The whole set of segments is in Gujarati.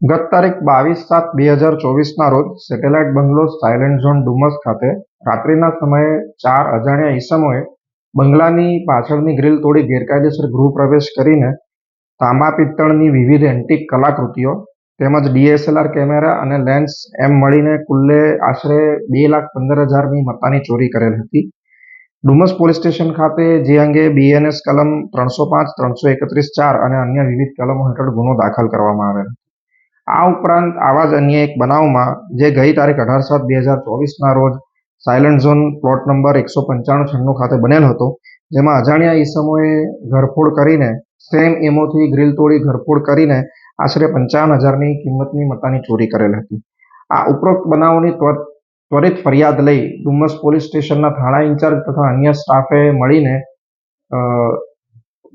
ગત તારીખ 22/7/2024ના રોજ સેટેલાઇટ બંગલો સાયલેન્ટ ઝોન ડુમસ ખાતે રાત્રિના સમયે 4 અજાણ્યા ઈસમોએ બંગલાની પાછળની ગ્રીલ તોડી ગેરકાયદેસર ગૃહ પ્રવેશ કરીને તાંબા પિત્તળની વિવિધ એન્ટિક કલાકૃતિઓ તેમજ DSLR કેમેરા અને લેન્સ એમ મળીને કુલ્લે આશરે 2,15,000ની મત્તાની ચોરી કરેલ હતી. ડુમસ પોલીસ સ્ટેશન ખાતે જે અંગે BNS કલમ 305, 331(4) અને અન્ય વિવિધ કલમો હેઠળ ગુનો દાખલ કરવામાં આવેલ. આ ઉપરાંત આવા જ અન્ય એક બનાવમાં જે ગઈ તારીખ 18/7/2024ના રોજ સાયલેન્ટ ઝોન પ્લોટ નંબર 195-96 ખાતે બનેલ હતો, જેમાં અજાણ્યા ઈસમોએ ઘરફોડ કરીને સેમ એમોથી ગ્રીલ તોડી ઘરફોડ કરીને આશરે 55,000ની કિંમતની મત્તાની ચોરી કરેલ હતી. આ ઉપરોક્ત બનાવોની ત્વરિત ફરિયાદ લઈ ડુમસ પોલીસ સ્ટેશનના થાણા ઇન્ચાર્જ તથા અન્ય સ્ટાફે મળીને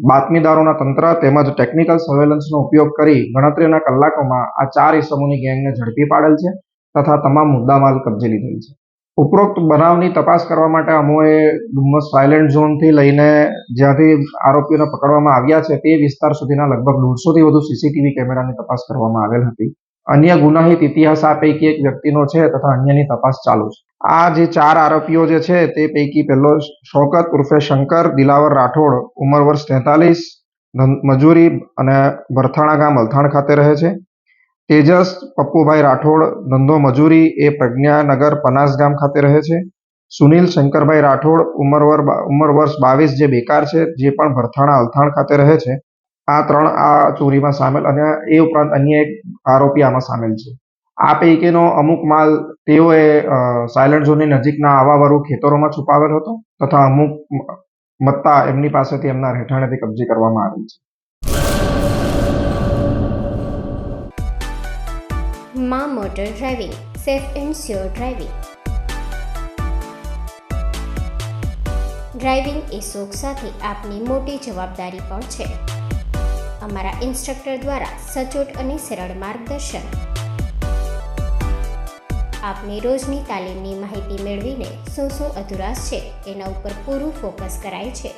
બાતમીદારોના તંત્ર તેમજ ટેકનિકલ સર્વેલન્સનો ઉપયોગ કરી ગણતરીના કલાકોમાં આ 4 ઈસમોની ગેંગને ઝડપી પાડેલ છે તથા તમામ મુદ્દામાલ કબજે લીધેલ છે. ઉપરોક્ત બનાવની તપાસ કરવા માટે અમોએ ડુમસ સાયલેન્ટ ઝોનથી લઈને જ્યાંથી આરોપીઓને પકડવામાં આવ્યા છે તે વિસ્તાર સુધીના લગભગ 150થી વધુ CCTV કેમેરાની તપાસ કરવામાં આવેલ હતી. અન્ય ગુનાહિત ઇતિહાસ આ પૈકી એક વ્યક્તિનો છે તથા અન્યની તપાસ ચાલુ છે. આ જે 4 આરોપીઓ જે છે તે પૈકી પહેલો શૌકત ઉર્ફે શંકર દિલાવર રાઠોડ, ઉંમર વર્ષ 43, મજૂરી અને ભરથાણા ગામ અલથાણ ખાતે રહે છે. તેજસ પપ્પુભાઈ રાઠોડ, ધંધો મજૂરી, એ પ્રજ્ઞાનગર પનાસ ગામ ખાતે રહે છે. સુનિલ શંકરભાઈ રાઠોડ, ઉંમર વર્ષ 22, જે બેકાર છે, જે પણ ભરથાણા અલથાણ ખાતે રહે છે. આ 3 આ ચોરીમાં સામેલ અને એ ઉપરાંત અન્ય એક આરોપી આમાં સામેલ છે. આ પૈકીનો અમુક માલ તેઓએ સાયલેન્ટ ઝોનની નજીકના આવાવરું ખેતરોમાં છુપાવેલ હતો તથા અમુક મત્તા એમની પાસેથી એમના રહેઠાણેથી કબજે કરવામાં આવેલ છે. માં motor driving, safe and sure driving. Driving એ શોખ સાથે આપની મોટી જવાબદારી પણ છે. અમારા ઇન્સ્ટ્રક્ટર દ્વારા સચોટ અને સરળ માર્ગદર્શન. આપની રોજની તાલીમની માહિતી મેળવીને શું અધુરાશ છે એના ઉપર પૂરું ફોકસ કરાય છે.